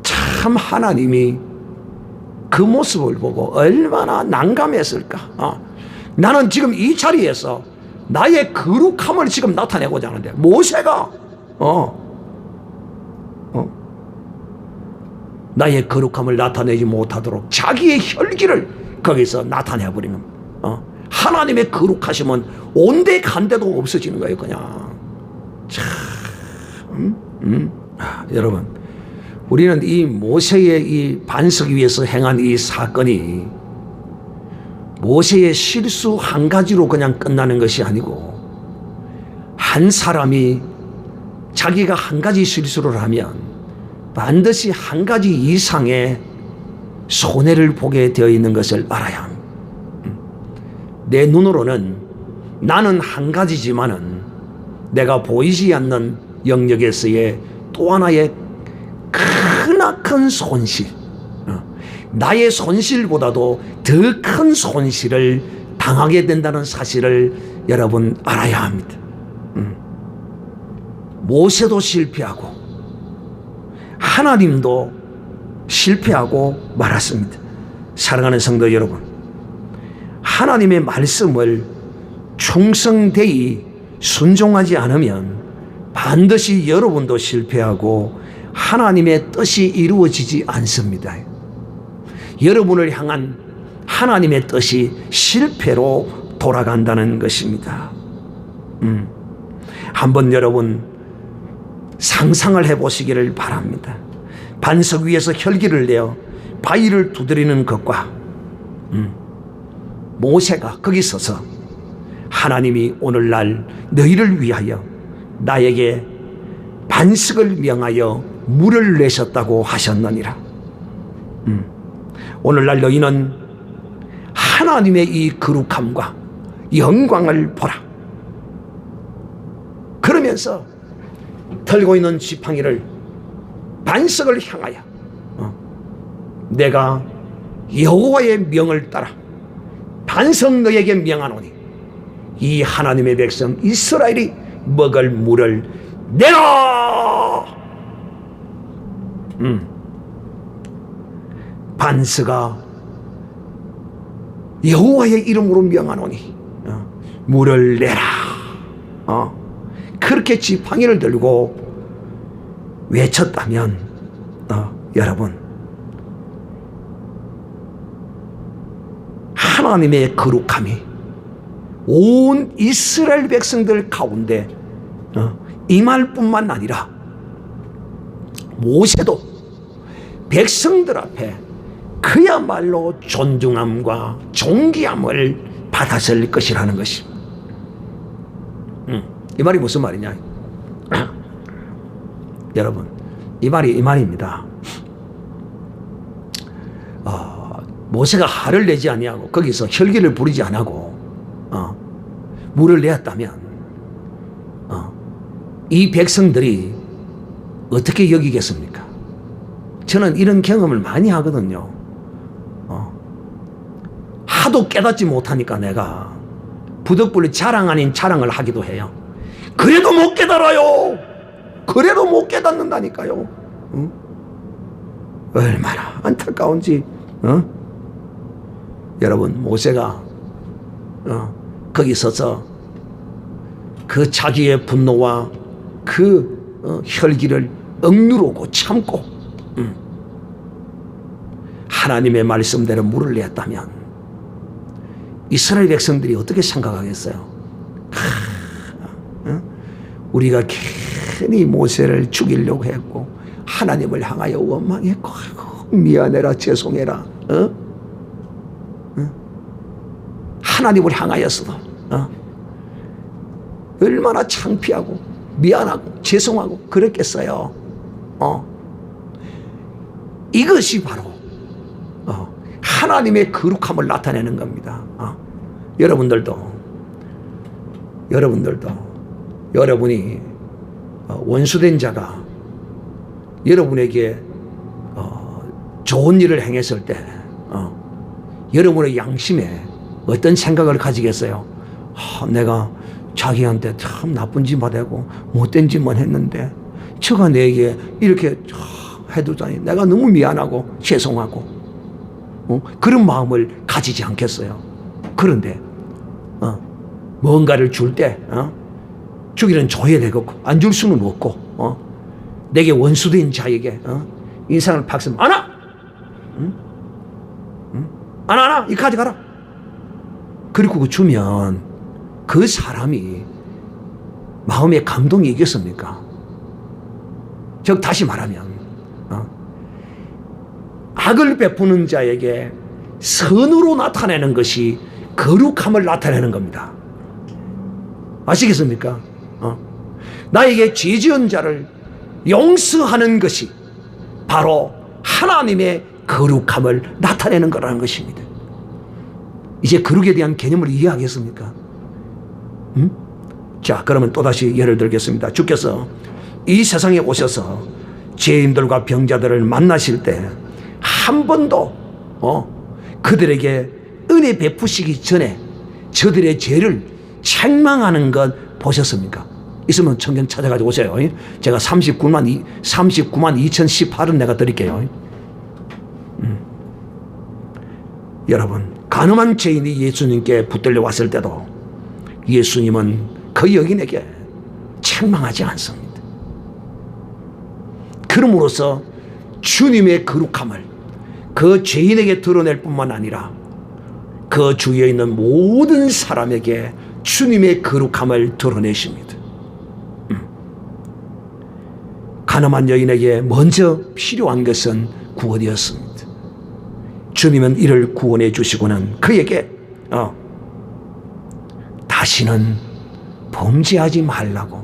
참 하나님이 그 모습을 보고 얼마나 난감했을까. 나는 지금 이 자리에서 나의 거룩함을 지금 나타내고자 하는데 모세가 나의 거룩함을 나타내지 못하도록 자기의 혈기를 거기서 나타내버리는 하나님의 거룩하심은 온데 간데도 없어지는 거예요. 그냥 참 여러분, 우리는 이 모세의 이 반석 위에서 행한 이 사건이 모세의 실수 한 가지로 그냥 끝나는 것이 아니고, 한 사람이 자기가 한 가지 실수를 하면 반드시 한 가지 이상의 손해를 보게 되어 있는 것을 알아야 합니다. 내 눈으로는 나는 한 가지지만은 내가 보이지 않는 영역에서의 또 하나의 크나큰 손실, 나의 손실보다도 더 큰 손실을 당하게 된다는 사실을 여러분 알아야 합니다. 모세도 실패하고 하나님도 실패하고 말았습니다. 사랑하는 성도 여러분, 하나님의 말씀을 충성되이 순종하지 않으면 반드시 여러분도 실패하고 하나님의 뜻이 이루어지지 않습니다. 여러분을 향한 하나님의 뜻이 실패로 돌아간다는 것입니다. 한번 여러분 상상을 해보시기를 바랍니다. 반석 위에서 혈기를 내어 바위를 두드리는 것과 모세가 거기 서서 하나님이 오늘날 너희를 위하여 나에게 반석을 명하여 물을 내셨다고 하셨느니라. 오늘날 너희는 하나님의 이 거룩함과 영광을 보라. 그러면서 들고 있는 지팡이를 반석을 향하여 내가 여호와의 명을 따라 반석 너에게 명하노니 이 하나님의 백성 이스라엘이 먹을 물을 내라. 반석아 여호와의 이름으로 명하노니 물을 내라. 그렇게 지팡이를 들고 외쳤다면 여러분 하나님의 거룩함이 온 이스라엘 백성들 가운데 임할 뿐만 아니라 모세도 백성들 앞에 그야말로 존중함과 존귀함을 받았을 것이라는 것입니다. 이 말이 무슨 말이냐? 여러분, 이 말이 이 말입니다. 모세가 화를 내지 아니하고 거기서 혈기를 부리지 않고 물을 내었다면 이 백성들이 어떻게 여기겠습니까? 저는 이런 경험을 많이 하거든요. 하도 깨닫지 못하니까 내가 부득불 자랑 아닌 자랑을 하기도 해요. 그래도 못 깨달아요. 그래도 못 깨닫는다니까요. 얼마나 안타까운지. 여러분, 모세가 거기 서서 그 자기의 분노와 그 혈기를 억누르고 참고 하나님의 말씀대로 물을 내었다면 이스라엘 백성들이 어떻게 생각하겠어요? 우리가 괜히 모세를 죽이려고 했고 하나님을 향하여 원망했고 미안해라 죄송해라 하나님을 향하여서도 얼마나 창피하고 미안하고 죄송하고 그랬겠어요. 이것이 바로 하나님의 거룩함을 나타내는 겁니다. 여러분이 원수된 자가 여러분에게 좋은 일을 행했을 때 여러분의 양심에 어떤 생각을 가지겠어요? 내가 자기한테 참 나쁜 짓만 하고 못된 짓만 했는데 저가 내게 이렇게 해두다니 내가 너무 미안하고 죄송하고 그런 마음을 가지지 않겠어요? 그런데 뭔가를 줄 때 주기는 줘야 되겠고 안 줄 수는 없고 내게 원수된 자에게 인상을 박으면 안아! 안아! 이 가져가라. 그리고 그거 주면 그 사람이 마음에 감동이 있겠습니까? 즉 다시 말하면 악을 베푸는 자에게 선으로 나타내는 것이 거룩함을 나타내는 겁니다. 아시겠습니까? 나에게 죄 지은 자를 용서하는 것이 바로 하나님의 거룩함을 나타내는 거라는 것입니다. 이제 거룩에 대한 개념을 이해하겠습니까? 자, 그러면 또다시 예를 들겠습니다. 주께서 이 세상에 오셔서 죄인들과 병자들을 만나실 때 한 번도 그들에게 은혜 베푸시기 전에 저들의 죄를 책망하는 것 보셨습니까? 있으면 성경 찾아가지고 오세요. 제가 39만 2018은 내가 드릴게요. 여러분, 간음한 죄인이 예수님께 붙들려 왔을 때도 예수님은 그 여인에게 책망하지 않습니다. 그럼으로써 주님의 거룩함을 그 죄인에게 드러낼 뿐만 아니라 그 주위에 있는 모든 사람에게 주님의 거룩함을 드러내십니다. 가늠한 여인에게 먼저 필요한 것은 구원이었습니다. 주님은 이를 구원해 주시고는 그에게 다시는 범죄하지 말라고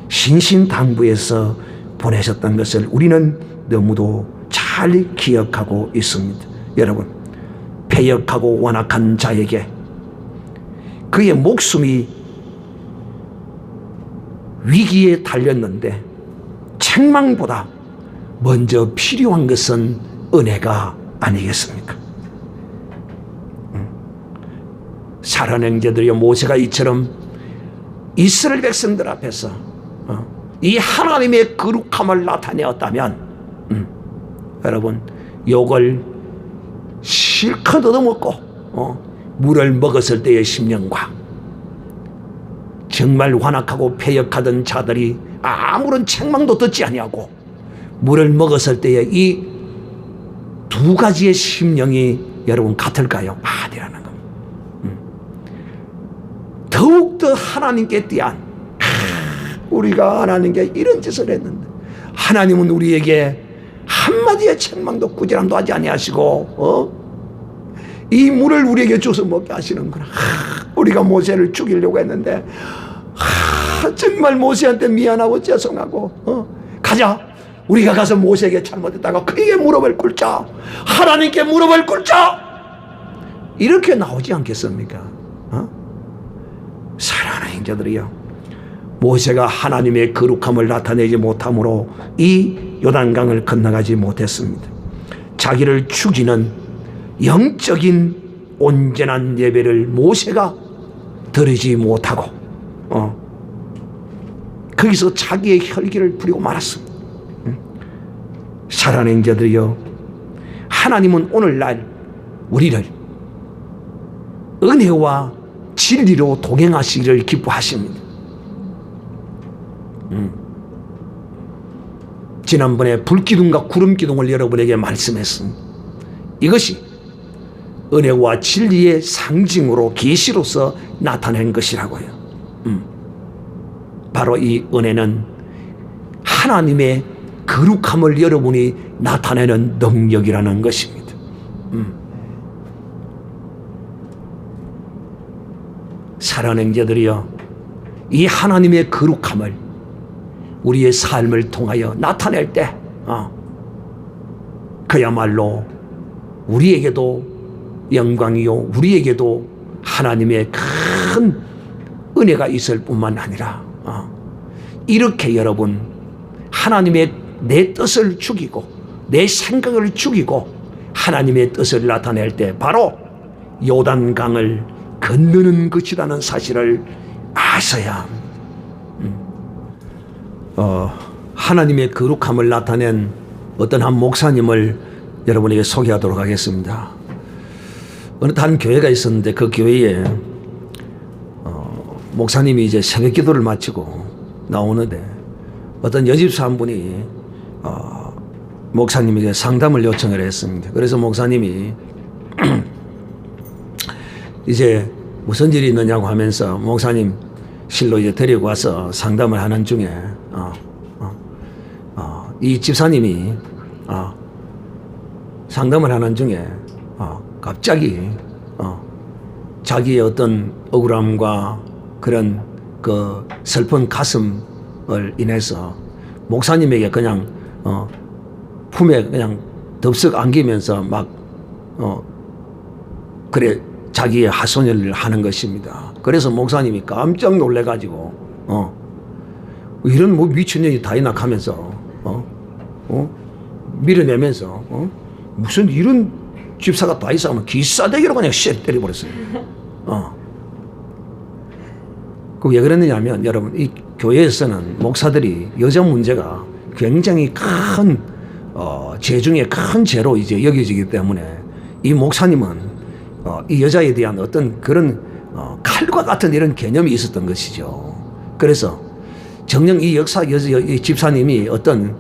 신신당부해서 보내셨던 것을 우리는 너무도 잘 기억하고 있습니다. 여러분, 패역하고 완악한 자에게 그의 목숨이 위기에 달렸는데 책망보다 먼저 필요한 것은 은혜가 아니겠습니까? 살아낸 자들이여, 모세가 이처럼 이스라엘 백성들 앞에서 이 하나님의 거룩함을 나타내었다면 여러분, 욕을 실컷 얻어먹고 물을 먹었을 때의 심령과 정말 완악하고 패역하던 자들이 아무런 책망도 듣지 아니하고 물을 먹었을 때의 이 두 가지의 심령이 여러분 같을까요? 아니라는 겁니다. 더욱더 하나님께 대한 우리가 하나님께 이런 짓을 했는데 하나님은 우리에게 한마디의 책망도 꾸지람도 하지 아니하시고 이 물을 우리에게 줘서 먹게 하시는구나. 우리가 모세를 죽이려고 했는데 정말 모세한테 미안하고 죄송하고 가자, 우리가 가서 모세에게 잘못했다가 그에게 무릎을 꿇자, 하나님께 무릎을 꿇자, 이렇게 나오지 않겠습니까? 사랑하는 자들이여, 모세가 하나님의 거룩함을 나타내지 못함으로 이 요단강을 건너가지 못했습니다. 자기를 죽이는 영적인 온전한 예배를 모세가 드리지 못하고 거기서 자기의 혈기를 부리고 말았습니다. 사랑하는 자들이여, 하나님은 오늘날 우리를 은혜와 진리로 동행하시기를 기뻐하십니다. 지난번에 불기둥과 구름기둥을 여러분에게 말씀했습니다. 이것이 은혜와 진리의 상징으로 계시로서 나타낸 것이라고요. 바로 이 은혜는 하나님의 거룩함을 여러분이 나타내는 능력이라는 것입니다. 사랑하는 자들이여, 이 하나님의 거룩함을 우리의 삶을 통하여 나타낼 때 그야말로 우리에게도 영광이요, 우리에게도 하나님의 큰 은혜가 있을 뿐만 아니라 이렇게 여러분, 하나님의 내 뜻을 죽이고 내 생각을 죽이고 하나님의 뜻을 나타낼 때 바로 요단강을 건너는 것이라는 사실을 아셔야 하나님의 거룩함을 나타낸 어떤 한 목사님을 여러분에게 소개하도록 하겠습니다. 어느 한 교회가 있었는데 그 교회에 목사님이 이제 새벽 기도를 마치고 나오는데 어떤 여집사 한 분이 목사님에게 상담을 요청을 했습니다. 그래서 목사님이 이제 무슨 일이 있느냐고 하면서 목사님 실로 이제 데리고 와서 상담을 하는 중에 이 집사님이 상담을 하는 중에 갑자기 자기의 어떤 억울함과 그런 그 슬픈 가슴을 인해서 목사님에게 그냥 품에 그냥 덥석 안기면서 막 그래 자기의 하소연을 하는 것입니다. 그래서 목사님이 깜짝 놀래가지고 이런 뭐 미친년이 다 있나 하면서 밀어내면서 무슨 이런 집사가 다 있어 하면 기싸대기로 그냥 쎄 때려버렸어요. 그 왜 그랬느냐면 여러분 이 교회에서는 목사들이 여자 문제가 굉장히 큰 죄 중에 큰 죄로 이제 여겨지기 때문에 이 목사님은 이 여자에 대한 어떤 그런 칼과 같은 이런 개념이 있었던 것이죠. 그래서 정녕 이 이 집사님이 어떤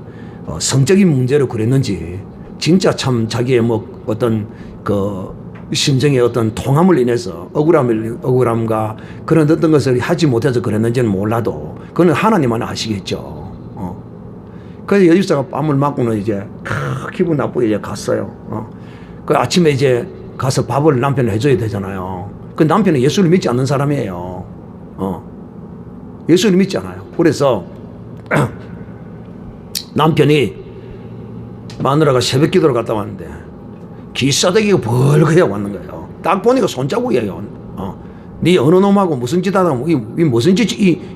성적인 문제로 그랬는지 진짜 참 자기의 뭐 어떤 그 심정의 어떤 통함을 인해서 억울함과 그런 어떤 것을 하지 못해서 그랬는지는 몰라도 그건 하나님만 아시겠죠. 그래서 여집사가 뺨을 맞고는 이제 기분 나쁘게 이제 갔어요. 그 아침에 이제 가서 밥을 남편을 해줘야 되잖아요. 그 남편은 예수를 믿지 않는 사람이에요. 예수를 믿지 않아요. 그래서 남편이 마누라가 새벽 기도를 갔다 왔는데 기싸대기가 벌겋게 왔는 거예요. 딱 보니까 손자국이에요. 네 어느 놈하고 무슨 짓 하다가 이 무슨 짓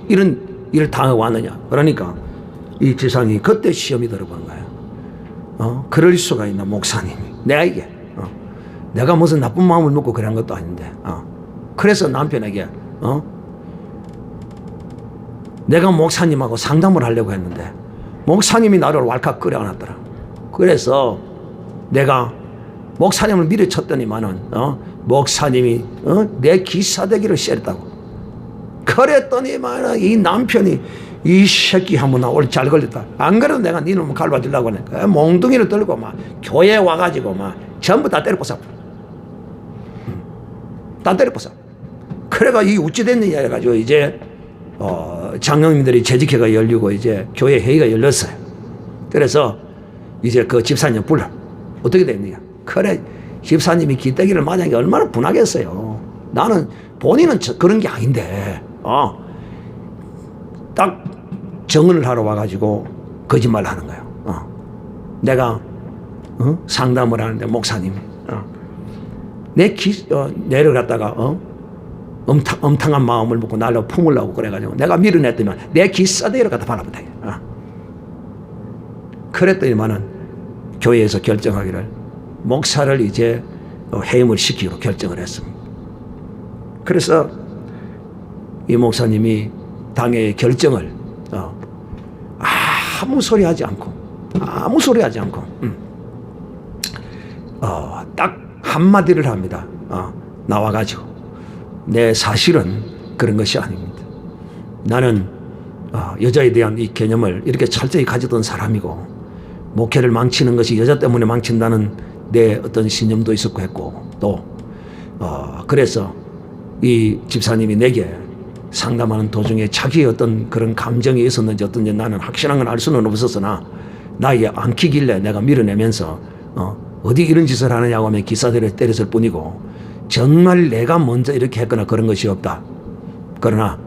이런 일을 당하고 왔느냐. 그러니까 이 지사님이 그때 시험이 들어본 거예요. 그럴 수가 있나 목사님이. 내가 내가 무슨 나쁜 마음을 먹고 그런 것도 아닌데. 그래서 남편에게 내가 목사님하고 상담을 하려고 했는데 목사님이 나를 왈칵 끌어안았더라. 그래서 내가 목사님을 밀어쳤더니만은 목사님이 내 기사대기를 쎄렸다고. 그랬더니만은 이 남편이 이 새끼 한번 나 오늘 잘 걸렸다. 안 그래도 내가 네 놈을 갈바주려고 하니까 몽둥이를 들고 막 교회에 와가지고 막 전부 다 때려부숴. 다 때려부숴. 그래가 이 어찌 됐느냐 해가지고 이제 장로님들이 재직회가 열리고 이제 교회 회의가 열렸어요. 그래서 이제 그 집사님 불러. 어떻게 됐느냐. 그래 집사님이 기대기를 맞은 게 얼마나 분하겠어요. 나는 본인은 그런 게 아닌데 딱 정언을 하러 와가지고 거짓말을 하는 거예요. 내가 상담을 하는데 목사님이 내를 갖다가 엄탕한 마음을 먹고 날로 품으려고 그래가지고 내가 밀어냈더니 내 기싸대기를 갖다 바라보다. 그랬더니만은 교회에서 결정하기를 목사를 이제 해임을 시키기로 결정을 했습니다. 그래서 이 목사님이 당의 결정을 아무 소리 하지 않고 딱 한마디를 합니다. 나와가지고 내 사실은 그런 것이 아닙니다. 나는 여자에 대한 이 개념을 이렇게 철저히 가졌던 사람이고 목회를 망치는 것이 여자 때문에 망친다는 내 어떤 신념도 있었고 했고 또 그래서 이 집사님이 내게 상담하는 도중에 자기의 어떤 그런 감정이 있었는지 어떤지 나는 확실한 건 알 수는 없었으나 나에게 안키길래 내가 밀어내면서 어디 이런 짓을 하느냐고 하면 기사들을 때렸을 뿐이고 정말 내가 먼저 이렇게 했거나 그런 것이 없다. 그러나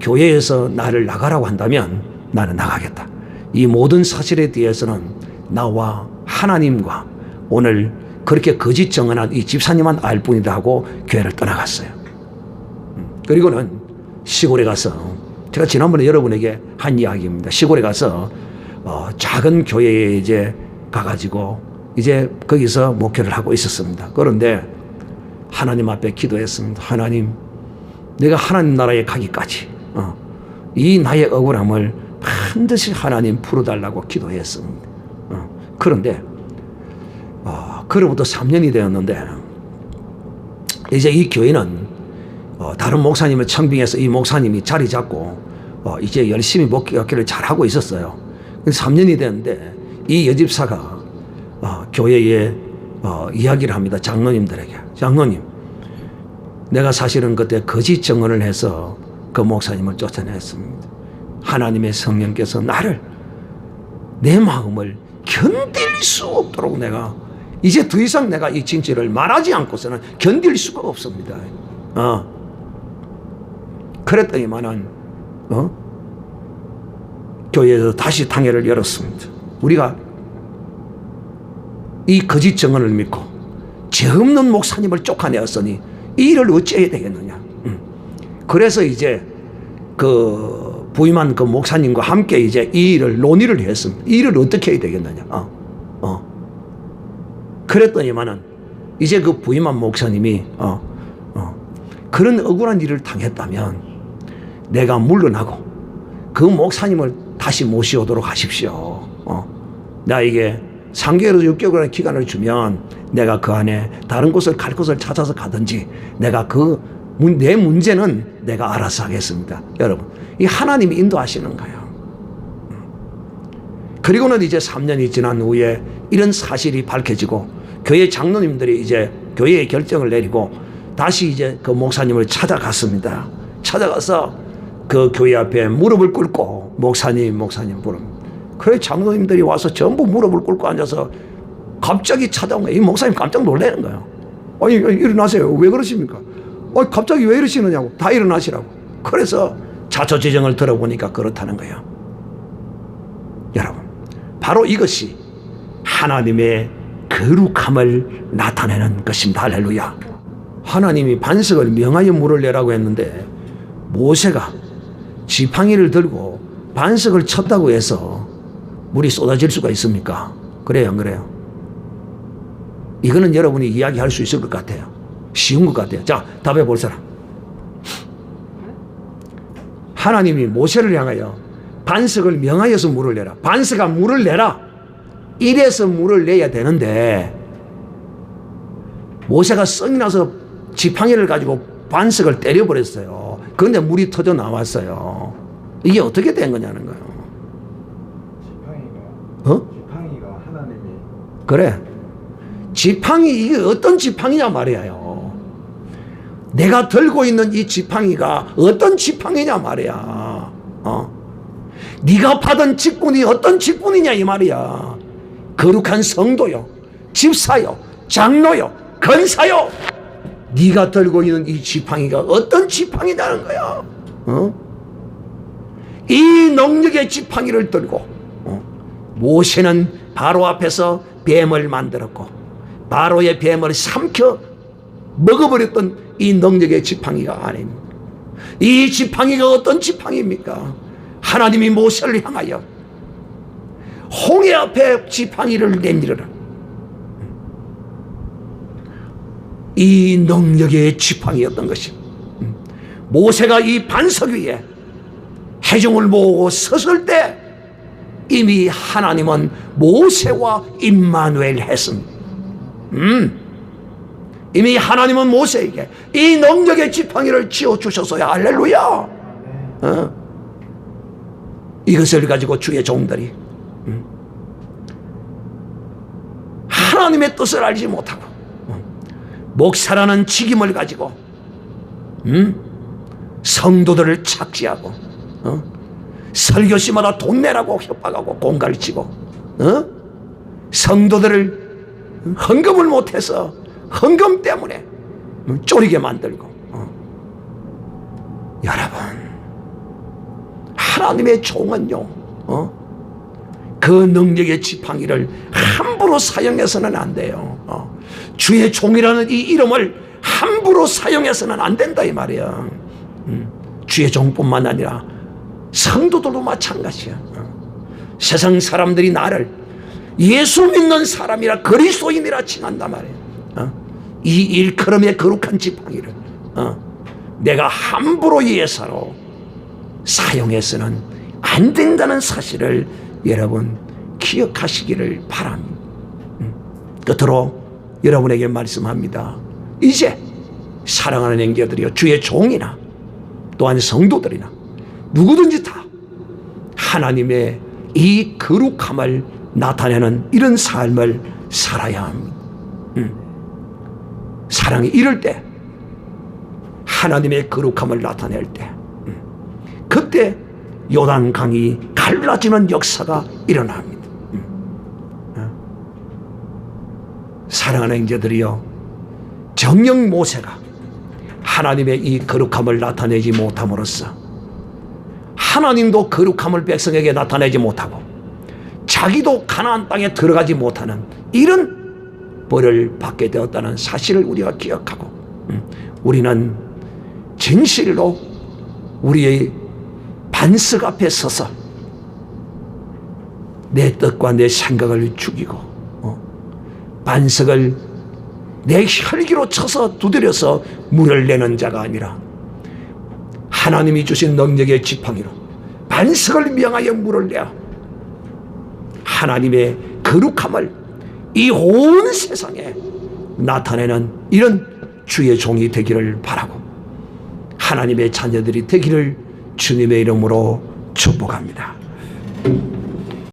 교회에서 나를 나가라고 한다면 나는 나가겠다. 이 모든 사실에 대해서는 나와 하나님과 오늘 그렇게 거짓 정언한 이 집사님만 알 뿐이다 하고 교회를 떠나갔어요. 그리고는 시골에 가서 제가 지난번에 여러분에게 한 이야기입니다. 시골에 가서 작은 교회에 이제 가가지고 이제 거기서 목회를 하고 있었습니다. 그런데 하나님 앞에 기도했습니다. 하나님, 내가 하나님 나라에 가기까지 이 나의 억울함을 반드시 하나님 풀어달라고 기도했습니다. 그런데 그로부터 3년이 되었는데 이제 이 교회는 다른 목사님을 청빙해서 이 목사님이 자리 잡고 이제 열심히 목회를 잘하고 있었어요. 3년이 됐는데 이 여집사가 교회에 이야기를 합니다. 장로님들에게. 장로님, 내가 사실은 그때 거짓 정언을 해서 그 목사님을 쫓아냈습니다. 하나님의 성령께서 나를 내 마음을 견딜 수 없도록 내가 이제 더 이상 내가 이 진실을 말하지 않고서는 견딜 수가 없습니다. 그랬더니만은 교회에서 다시 당회를 열었습니다. 우리가 이 거짓 정언을 믿고 죄 없는 목사님을 쫓아내었으니 이 일을 어찌해야 되겠느냐. 그래서 이제 그 부임한 그 목사님과 함께 이제 이 일을 논의를 했습니다. 이 일을 어떻게 해야 되겠느냐. 그랬더니만은 이제 그 부임한 목사님이 그런 억울한 일을 당했다면 내가 물러나고 그 목사님을 다시 모시오도록 하십시오. 나에게 3개월에서 6개월의 기간을 주면 내가 그 안에 다른 곳을 갈 곳을 찾아서 가든지 내가 내 문제는 내가 알아서 하겠습니다. 여러분, 이 하나님이 인도하시는 거예요. 그리고는 이제 3년이 지난 후에 이런 사실이 밝혀지고 교회 장로님들이 이제 교회의 결정을 내리고 다시 이제 그 목사님을 찾아갔습니다. 찾아가서 그 교회 앞에 무릎을 꿇고 목사님 부릅니다. 그래 장로님들이 와서 전부 무릎을 꿇고 앉아서 갑자기 찾아온 거예요. 이 목사님 깜짝 놀라는 거예요. 아니 일어나세요. 왜 그러십니까? 갑자기 왜 이러시느냐고. 다 일어나시라고. 그래서 자초지정을 들어보니까 그렇다는 거예요. 여러분, 바로 이것이 하나님의 거룩함을 나타내는 것입니다. 할렐루야. 하나님이 반석을 명하여 물을 내라고 했는데 모세가 지팡이를 들고 반석을 쳤다고 해서 물이 쏟아질 수가 있습니까? 그래요, 안 그래요? 이거는 여러분이 이야기할 수 있을 것 같아요. 쉬운 것 같아요. 자, 답해 볼 사람. 하나님이 모세를 향하여 반석을 명하여서 물을 내라. 반석아 물을 내라. 이래서 물을 내야 되는데 모세가 썩이 나서 지팡이를 가지고 반석을 때려버렸어요. 그런데 물이 터져 나왔어요. 이게 어떻게 된 거냐는 거예요. 지팡이가 하나님이. 그래. 지팡이, 이게 어떤 지팡이냐 말이에요. 내가 들고 있는 이 지팡이가 어떤 지팡이냐 말이야. 네가 받은 직분이 어떤 직분이냐 이 말이야. 거룩한 성도요, 집사요, 장로요, 권사요. 네가 들고 있는 이 지팡이가 어떤 지팡이냐는 거야. 이 능력의 지팡이를 들고 모세는 바로 앞에서 뱀을 만들었고 바로의 뱀을 삼켜 먹어버렸던 이 능력의 지팡이가 아닙니다. 이 지팡이가 어떤 지팡이입니까? 하나님이 모세를 향하여 홍해 앞에 지팡이를 내밀어라. 이 능력의 지팡이였던 것입니다. 모세가 이 반석 위에 회중을 모으고 섰을 때 이미 하나님은 모세와 임마누엘 했습니다. 이미 하나님은 모세에게 이 능력의 지팡이를 쥐어주셨어요. 할렐루야. 이것을 가지고 주의 종들이 하나님의 뜻을 알지 못하고 목사라는 직임을 가지고 성도들을 착지하고 설교시마다 돈 내라고 협박하고 공갈치고 성도들을 헌금을 못해서 헌금 때문에 쪼리게 만들고 여러분, 하나님의 종은요 그 능력의 지팡이를 함부로 사용해서는 안 돼요. 주의 종이라는 이 이름을 함부로 사용해서는 안 된다 이 말이야. 주의 종뿐만 아니라 성도들도 마찬가지야. 세상 사람들이 나를 예수 믿는 사람이라 그리스도인이라 칭한단 말이야. 이 일컬음의 거룩한 지팡이를 내가 함부로 예사로 사용해서는 안 된다는 사실을 여러분 기억하시기를 바랍니다. 끝으로 여러분에게 말씀합니다. 이제 사랑하는 형제들이여, 주의 종이나 또한 성도들이나 누구든지 다 하나님의 이 거룩함을 나타내는 이런 삶을 살아야 합니다. 사랑이 이럴 때, 하나님의 거룩함을 나타낼 때, 그때 요단강이 갈라지는 역사가 일어납니다. 사랑하는 형제들이여, 정녕 모세가 하나님의 이 거룩함을 나타내지 못함으로써 하나님도 거룩함을 백성에게 나타내지 못하고 자기도 가나안 땅에 들어가지 못하는 이런 벌을 받게 되었다는 사실을 우리가 기억하고 우리는 진실로 우리의 반석 앞에 서서 내 뜻과 내 생각을 죽이고 반석을 내 혈기로 쳐서 두드려서 물을 내는 자가 아니라 하나님이 주신 능력의 지팡이로 반석을 명하여 물을 내어 하나님의 거룩함을 이 온 세상에 나타내는 이런 주의 종이 되기를 바라고 하나님의 자녀들이 되기를 주님의 이름으로 축복합니다.